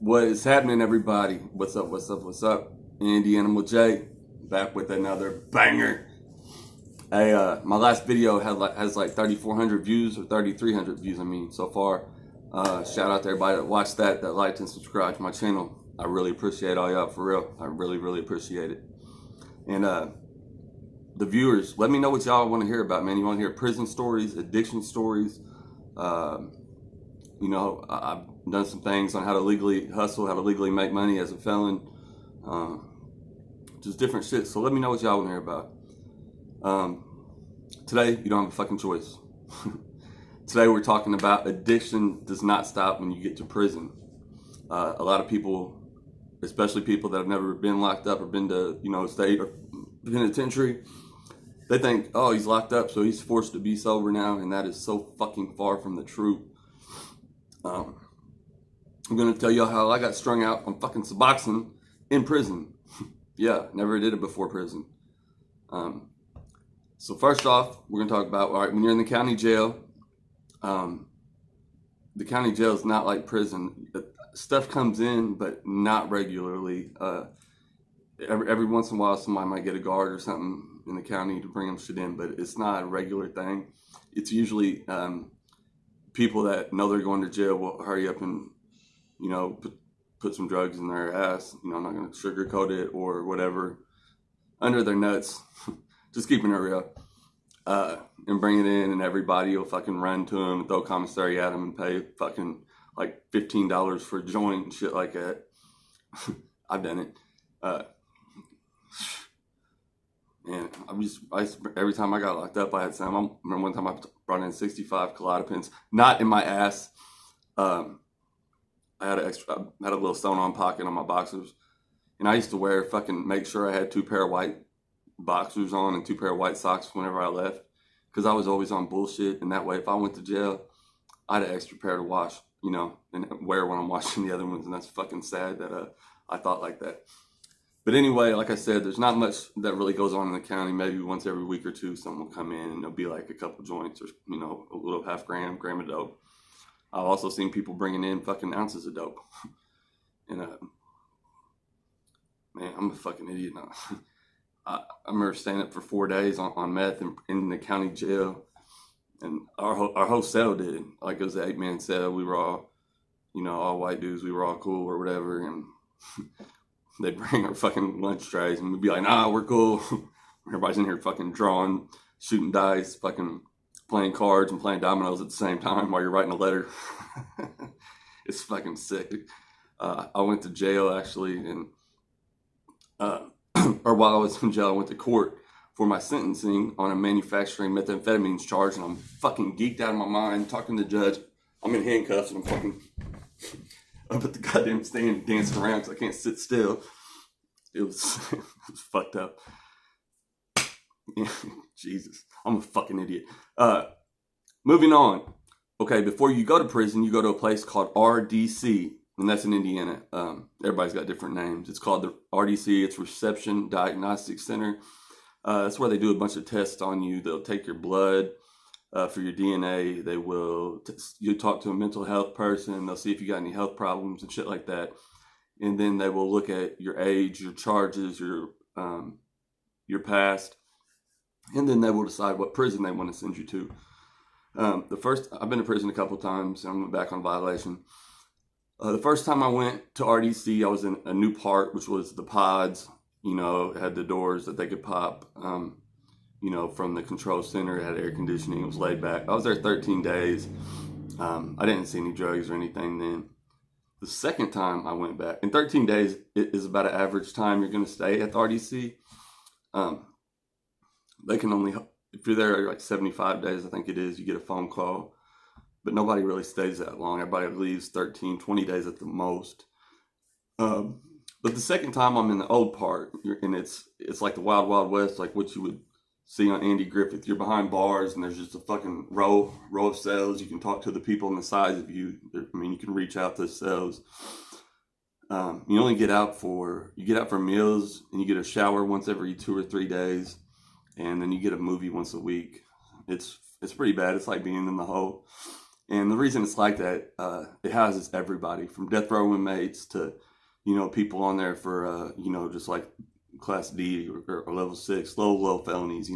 What is happening, everybody? What's up? What's up? What's up? Andy Animal J back with another banger. Hey, my last video has like 3,400 views or 3,300 views. I mean, so far. Shout out to everybody that watched that liked and subscribed to my channel. I really appreciate all y'all, for real. I really appreciate it. And the viewers, let me know what y'all want to hear about, man. You want to hear prison stories, addiction stories? You know, I've done some things on how to legally hustle, how to legally make money as a felon. Just different shit. So let me know what y'all want to hear about. Today, you don't have a fucking choice. Today we're talking about addiction does not stop when you get to prison. A lot of people, especially people that have never been locked up or been to, state or penitentiary, they think, oh, he's locked up, so he's forced to be sober now, and that is so fucking far from the truth. I'm gonna tell y'all how I got strung out on fucking Suboxone in prison. Yeah, never did it before prison. So first off, we're gonna talk about, all right, when you're in the county jail, the county jail is not like prison. Stuff comes in, but not regularly. Every once in a while, somebody might get a guard or something in the county to bring them shit in, but it's not a regular thing. It's usually people that know they're going to jail will hurry up and, put some drugs in their ass. I'm not going to sugarcoat it or whatever, under their nuts. Just keeping it real. And bring it in, and everybody will fucking run to them, throw commissary at them, and pay fucking like $15 for a joint and shit like that. I've done it. And every time I got locked up, I had some. I remember one time I brought in 65 Klonopins, not in my ass. I had a little sewn-on pocket on my boxers, and I used to make sure I had 2 pair of white boxers on and 2 pair of white socks whenever I left, because I was always on bullshit. And that way, if I went to jail, I had an extra pair to wash, and wear when I'm washing the other ones. And that's fucking sad that I thought like that. But anyway, like I said, there's not much that really goes on in the county. Maybe once every week or two, someone will come in and there'll be like a couple joints or, a little gram of dope. I've also seen people bringing in fucking ounces of dope. And, man, I'm a fucking idiot now. I remember staying up for 4 days on meth in the county jail. And our whole cell did. Like, it was an 8-man cell. We were all, all white dudes. We were all cool or whatever. And they'd bring our fucking lunch trays, and we'd be like, nah, we're cool. Everybody's in here fucking drawing, shooting dice, fucking playing cards and playing dominoes at the same time while you're writing a letter. It's fucking sick. I went to jail, actually, and or while I was in jail, I went to court for my sentencing on a manufacturing methamphetamines charge, and I'm fucking geeked out of my mind talking to the judge. I'm in handcuffs, and I'm fucking up at the goddamn stand dancing around because I can't sit still. It was fucked up. Jesus, I'm a fucking idiot. Moving on. Okay, before you go to prison, you go to a place called RDC, and that's in Indiana. Everybody's got different names. It's called the RDC. It's Reception Diagnostic Center. That's where they do a bunch of tests on you. They'll take your blood for your DNA. They will, you talk to a mental health person. They'll see if you got any health problems and shit like that. And then they will look at your age, your charges, your past. And then they will decide what prison they want to send you to. I've been to prison a couple times, and I went back on violation. The first time I went to RDC, I was in a new part, which was the pods. It had the doors that they could pop. From the control center. It had air conditioning. It was laid back. I was there 13 days. I didn't see any drugs or anything then. The second time I went back, in 13 days is about an average time you're going to stay at the RDC. They can only, if you're there like 75 days, I think it is, you get a phone call. But nobody really stays that long. Everybody leaves 13, 20 days at the most. But the second time I'm in the old part, and it's like the Wild Wild West, like what you would see on Andy Griffith. You're behind bars, and there's just a fucking row of cells. You can talk to the people on the sides of you. You can reach out to the cells. You only get out for meals, and you get a shower once every 2 or 3 days, and then you get a movie once a week. It's pretty bad. It's like being in the hole. And the reason it's like that, it houses everybody from death row inmates to, people on there for, just like class D or level 6, low felonies,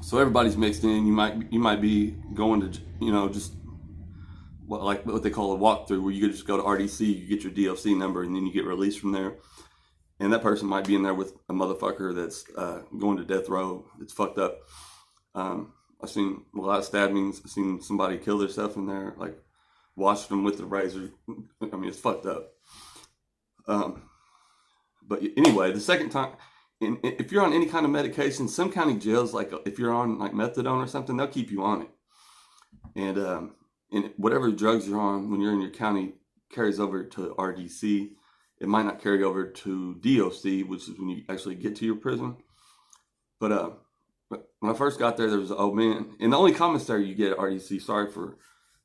So everybody's mixed in. You might be going to, just what they call a walkthrough, where you could just go to RDC, you get your DLC number, and then you get released from there. And that person might be in there with a motherfucker that's going to death row. It's fucked up. I've seen a lot of stabbings. I've seen somebody kill themselves in there, like washed them with the razor. I mean, it's fucked up. But anyway, the second time, if you're on any kind of medication, some county jails, like if you're on like methadone or something, they'll keep you on it. And whatever drugs you're on when you're in your county carries over to RDC. It might not carry over to DOC, which is when you actually get to your prison. But when I first got there was an old man. And the only commissary you get at RDC, sorry for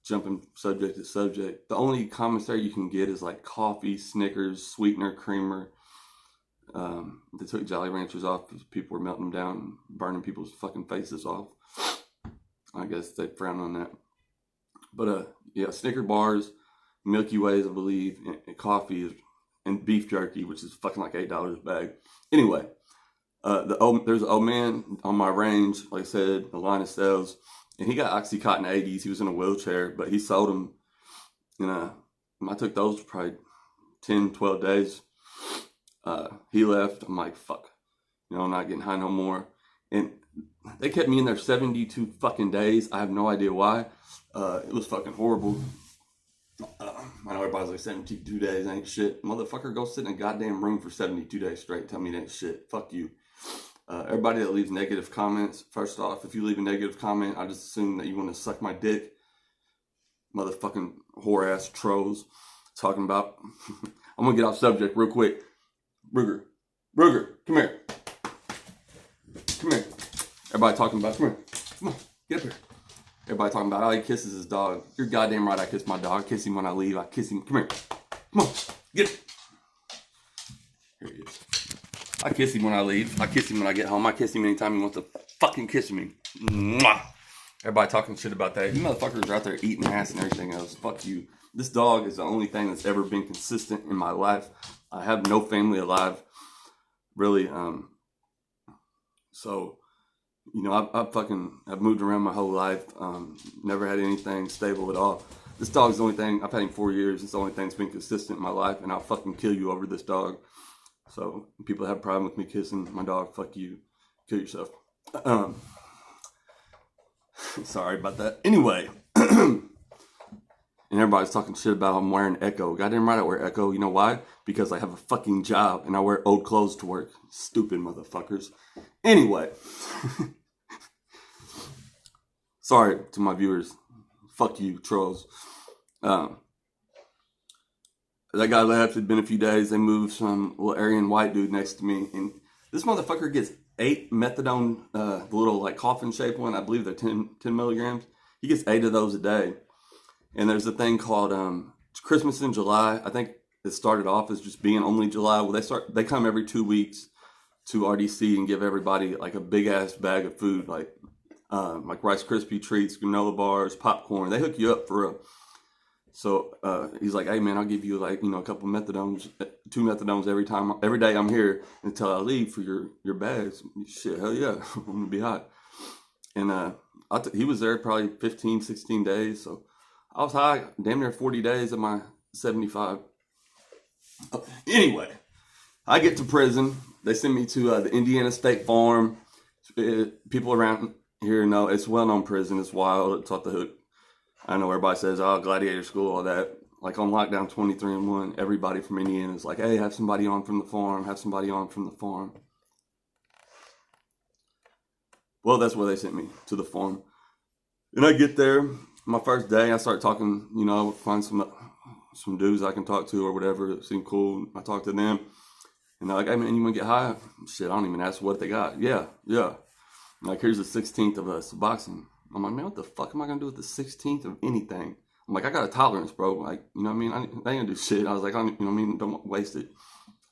jumping subject to subject, the only commissary you can get is like coffee, Snickers, sweetener, creamer. They took Jolly Ranchers off because people were melting them down and burning people's fucking faces off. I guess they frown on that. But yeah, Snicker bars, Milky Ways, I believe, and coffee and beef jerky, which is fucking like $8 a bag. Anyway, there's an old man on my range, like I said, the line of sales, and he got Oxycontin 80s. He was in a wheelchair, but he sold them. And I took those for probably 10, 12 days. He left. I'm like, fuck, I'm not getting high no more. And they kept me in there 72 fucking days. I have no idea why. It was fucking horrible. I know everybody's like 72 days ain't shit. Motherfucker, go sit in a goddamn room for 72 days straight. Tell me that shit. Fuck you. Everybody that leaves negative comments, first off, if you leave a negative comment, I just assume that you want to suck my dick. Motherfucking whore ass trolls. Talking about. I'm gonna get off subject real quick. Ruger, come here. Come here. Everybody talking about, come here. Come on, get up here. Everybody talking about how he kisses his dog. You're goddamn right, I kiss my dog. I kiss him when I leave. I kiss him. Come here. Come on, get it. Here he is. I kiss him when I leave. I kiss him when I get home. I kiss him anytime he wants to fucking kiss me. Mwah. Everybody talking shit about that. You motherfuckers are out there eating ass and everything else. Fuck you. This dog is the only thing that's ever been consistent in my life. I have no family alive, really. So, I've moved around my whole life. Never had anything stable at all. This dog's the only thing. I've had him 4 years. It's the only thing that's been consistent in my life, and I'll fucking kill you over this dog. So, people have a problem with me kissing my dog. Fuck you. Kill yourself. Sorry about that. Anyway. And everybody's talking shit about I'm wearing Echo. Goddamn right I wear Echo. You know why? Because I have a fucking job and I wear old clothes to work. Stupid motherfuckers. Anyway. Sorry to my viewers. Fuck you, trolls. That guy left. It'd been a few days. They moved some little Aryan white dude next to me. And this motherfucker gets 8 methadone, the little like coffin shaped one. I believe they're 10 milligrams. He gets 8 of those a day. And there's a thing called Christmas in July. I think it started off as just being only July. Well, they come every 2 weeks to RDC and give everybody like a big ass bag of food, like Rice Krispie treats, granola bars, popcorn. They hook you up for real. So he's like, hey man, I'll give you like a couple methadones, 2 methadones every day I'm here until I leave for your bags. Shit, hell yeah, I'm gonna be hot. And he was there probably 15, 16 days. So I was high damn near 40 days of my 75. Anyway, I get to prison. They send me to the Indiana State Farm. People around here know it's a well-known prison. It's wild. It's off the hook. I know everybody says, oh, Gladiator School, all that. Like on Lockdown 23-1, everybody from Indiana is like, hey, have somebody on from the farm. Have somebody on from the farm. Well, that's where they sent me, to the farm. And I get there. My first day, I start talking, find some dudes I can talk to or whatever. It seemed cool. I talk to them. And they're like, hey, man, you want to get high? Shit, I don't even ask what they got. Yeah. Like, here's the 16th of Suboxone. I'm like, man, what the fuck am I going to do with the 16th of anything? I'm like, I got a tolerance, bro. Like, you know what I mean? I ain't going to do shit. I was like, don't waste it.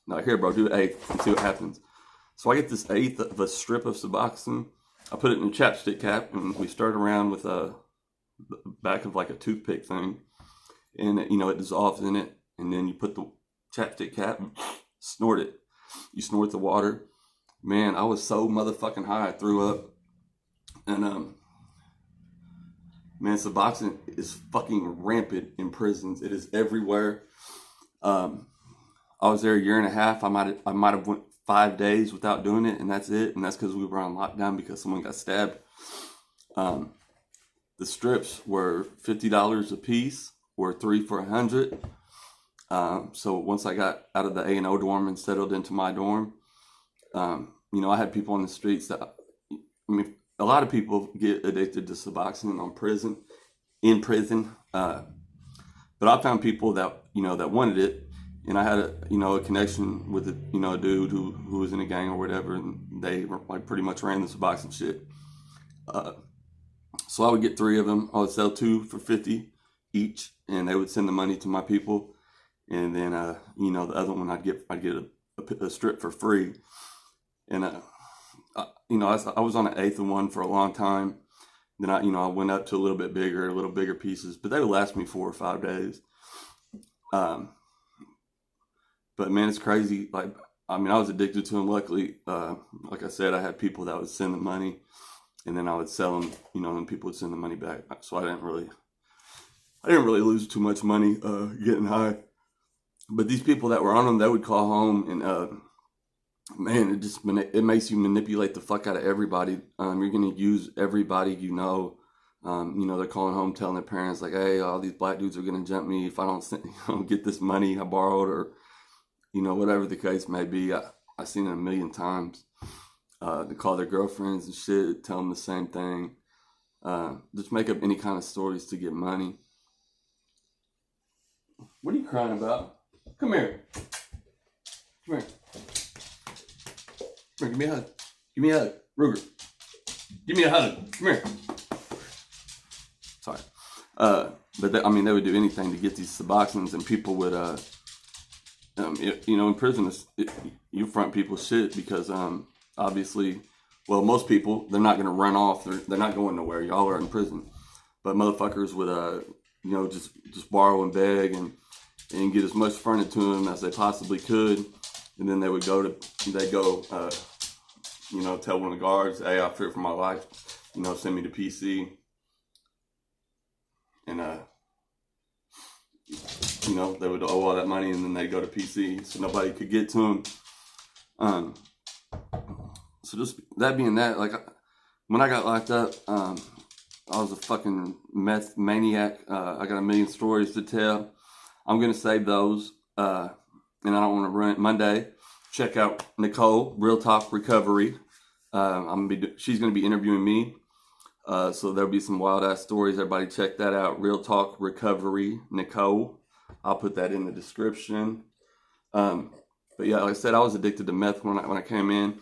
Like, here, bro, do an eighth and see what happens. So I get this eighth of a strip of Suboxone. I put it in a chapstick cap, and we stirred around with back of like a toothpick thing, and it dissolves in it, and then you put the chapstick cap and snort it. You snort the water. Man, I was so motherfucking high I threw up. And man, Suboxone is fucking rampant in prisons. It is everywhere. I was there a year and a half. I might have went 5 days without doing it, and that's it. And that's because we were on lockdown because someone got stabbed. The strips were $50 a piece, or 3 for $100. So once I got out of the A&O dorm and settled into my dorm, I had people on the streets that, a lot of people get addicted to Suboxone in prison. But I found people that, that wanted it. And I had a connection with a dude who was in a gang or whatever. And they were like pretty much ran the Suboxone shit. So I would get 3 of them. I would sell 2 for $50 each. And they would send the money to my people. And then, the other one I'd get a strip for free. And, I was on an 1/8 of one for a long time. Then I went up to a little bigger pieces, but they would last me 4 or 5 days. But man, it's crazy. Like, I was addicted to them. Luckily, like I said, I had people that would send the money, and then I would sell them, and people would send the money back. So I didn't really lose too much money, getting high. But these people that were on them, they would call home and, man, it makes you manipulate the fuck out of everybody. You're gonna use everybody, they're calling home telling their parents like, hey, all these black dudes are gonna jump me if I don't get this money I borrowed, or whatever the case may be. I've seen it a million times. They call their girlfriends and shit, tell them the same thing. Just make up any kind of stories to get money. What are you crying about? Come here. Come here. Give me a hug. Give me a hug. Ruger. Give me a hug. Come here. Sorry. But they would do anything to get these Suboxones, and people would, in prison, you front people's shit because, obviously, well, most people, they're not going to run off. They're not going nowhere. Y'all are in prison. But motherfuckers would, just borrow and beg and get as much fronted to them as they possibly could. And then they would tell one of the guards, hey, I fear for my life, send me to PC. And, they would owe all that money, and then they'd go to PC so nobody could get to them. So just that being that, like, when I got locked up, I was a fucking meth maniac. I got a million stories to tell. I'm going to save those. And I don't want to ruin it. Monday, check out Nicole, Real Talk Recovery. She's going to be interviewing me. So there'll be some wild ass stories. Everybody check that out. Real Talk Recovery, Nicole. I'll put that in the description. But yeah, like I said, I was addicted to meth when I came in,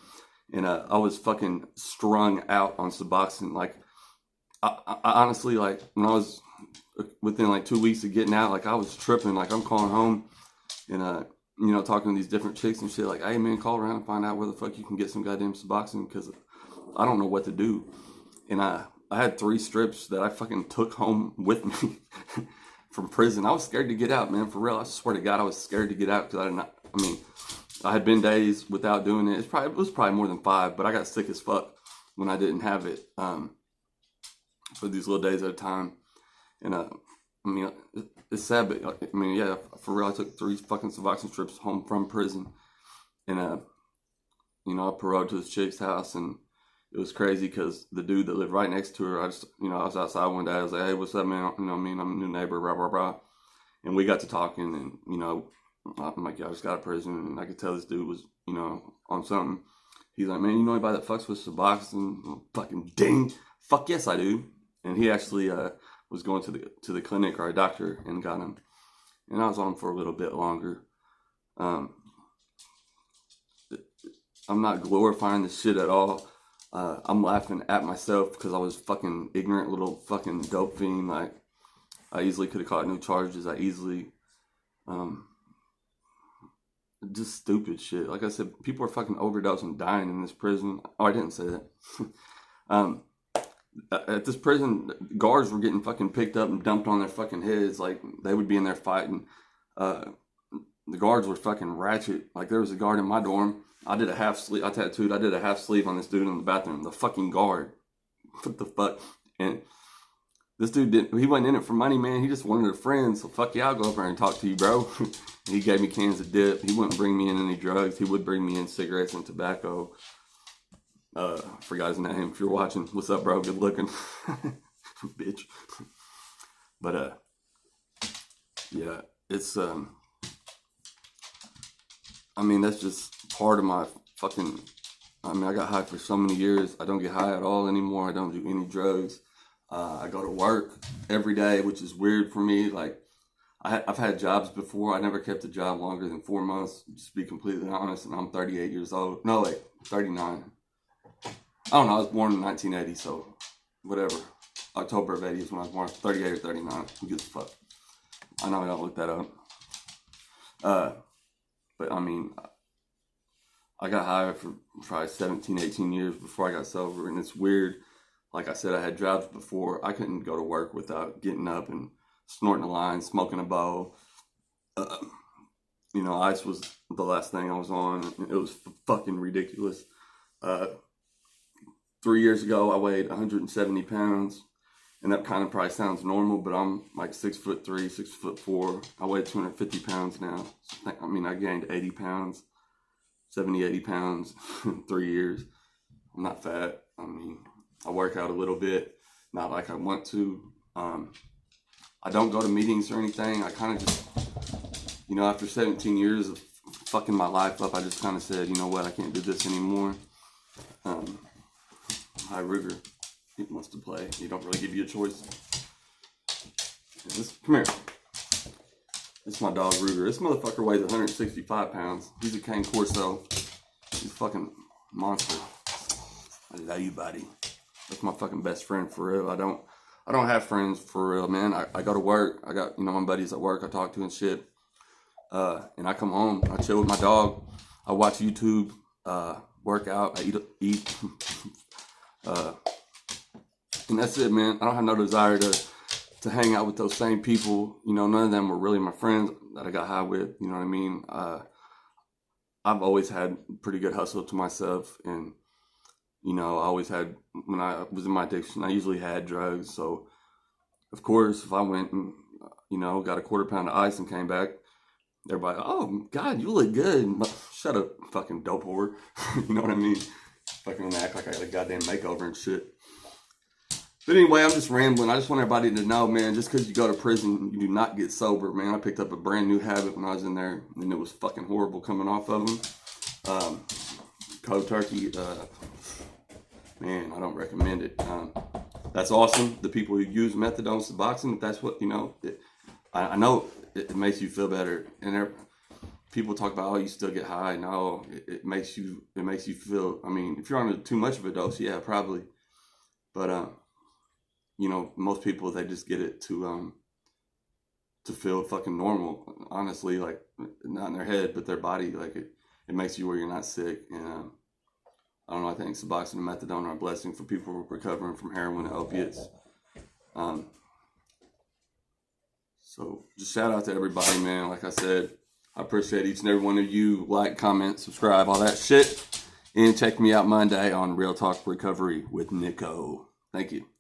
and I was fucking strung out on Suboxone. Like, I honestly, like, when I was within like 2 weeks of getting out, like, I was tripping. Like, I'm calling home and talking to these different chicks and shit, like, hey man, call around and find out where the fuck you can get some goddamn Suboxone, because I don't know what to do. And I had 3 strips that I fucking took home with me from prison. I was scared to get out, man, for real. I swear to God, I was scared to get out because I had been days without doing it. It was probably more than 5, but I got sick as fuck when I didn't have it for these little days at a time. And it's sad, but yeah, for real, I took 3 fucking Suboxone strips home from prison, and I paroled to this chick's house, and it was crazy because the dude that lived right next to her, I was outside one day, I was like, hey, what's up, man? I'm a new neighbor, blah blah blah, and we got to talking, and I'm like, yeah, I just got out of prison, and I could tell this dude was on something. He's like, man, you know anybody that fucks with Suboxone? Fucking ding, fuck yes I do. And he actually was going to the clinic or a doctor and got him. And I was on him for a little bit longer. I'm not glorifying this shit at all. I'm laughing at myself because I was fucking ignorant little fucking dope fiend. Like, I easily could have caught new charges. I easily, just stupid shit. Like I said, people are fucking overdosing, dying in this prison. Oh, I didn't say that. At this prison, guards were getting fucking picked up and dumped on their fucking heads. Like, they would be in there fighting. The guards were fucking ratchet. Like, there was a guard in my dorm. I did a half sleeve on this dude in the bathroom. The fucking guard. What the fuck? And this dude he wasn't in it for money, man. He just wanted a friend. So fuck yeah, I'll go over and talk to you, bro. He gave me cans of dip. He wouldn't bring me in any drugs. He would bring me in cigarettes and tobacco. I forgot his name. If you're watching, what's up, bro? Good looking. Bitch. But yeah, it's I mean, that's just part of my fucking, I mean, I got high for so many years. I don't get high at all anymore. I don't do any drugs. I go to work every day, which is weird for me. Like, I've had jobs before. I never kept a job longer than 4 months, just to be completely honest. And I'm 38 years old. No, wait, 39. I don't know. I was born in 1980, so whatever. October of 80 is when I was born. 38 or 39. Who gives a fuck? I know I don't look that up. But I mean, I got high for probably 17, 18 years before I got sober. And it's weird. Like I said, I had jobs before. I couldn't go to work without getting up and snorting a line, smoking a bowl. You know, ice was the last thing I was on. It was fucking ridiculous. 3 years ago, I weighed 170 pounds. And that kind of probably sounds normal, but I'm like 6'3", 6'4". I weigh 250 pounds now. I mean, I gained 80 pounds, 70, 80 pounds in 3 years. I'm not fat. I mean, I work out a little bit, not like I want to. I don't go to meetings or anything. I kind of just, you know, after 17 years of fucking my life up, I just kind of said, you know what, I can't do this anymore. Hi, Ruger. He wants to play. He don't really give you a choice. Come here. This is my dog, Ruger. This motherfucker weighs 165 pounds. He's a Cane Corso. He's a fucking monster. I love you, buddy. That's my fucking best friend for real. I don't have friends for real, man. I go to work. I got, you know, my buddies at work I talk to and shit. And I come home. I chill with my dog. I watch YouTube. Work out. I eat. And that's it, man. I don't have no desire to hang out with those same people. You know, none of them were really my friends that I got high with. You know what I mean? I've always had pretty good hustle to myself. And, you know, I always had, when I was in my addiction, I usually had drugs. So, of course, if I went and, you know, got a quarter pound of ice and came back, everybody, oh, God, you look good. Shut up, fucking dope whore. You know what I mean? Fucking act like I got a goddamn makeover and shit. But anyway, I'm just rambling. I just want everybody to know, man, just because you go to prison, you do not get sober, man. I picked up a brand new habit when I was in there, and it was fucking horrible coming off of them. Cold turkey, man, I don't recommend it. That's awesome. The people who use methadone, Suboxone, that's what, you know, I know it makes you feel better. And people talk about, oh, you still get high. No, it makes you feel, I mean, if you're on too much of a dose, yeah, probably. But, you know, most people, they just get it to feel fucking normal. Honestly, like, not in their head, but their body, like, it makes you where you're not sick. And I don't know, I think Suboxone and methadone are a blessing for people recovering from heroin and opiates. So just shout out to everybody, man. Like I said, I appreciate each and every one of you. Like, comment, subscribe, all that shit. And check me out Monday on Real Talk Recovery with Nico. Thank you.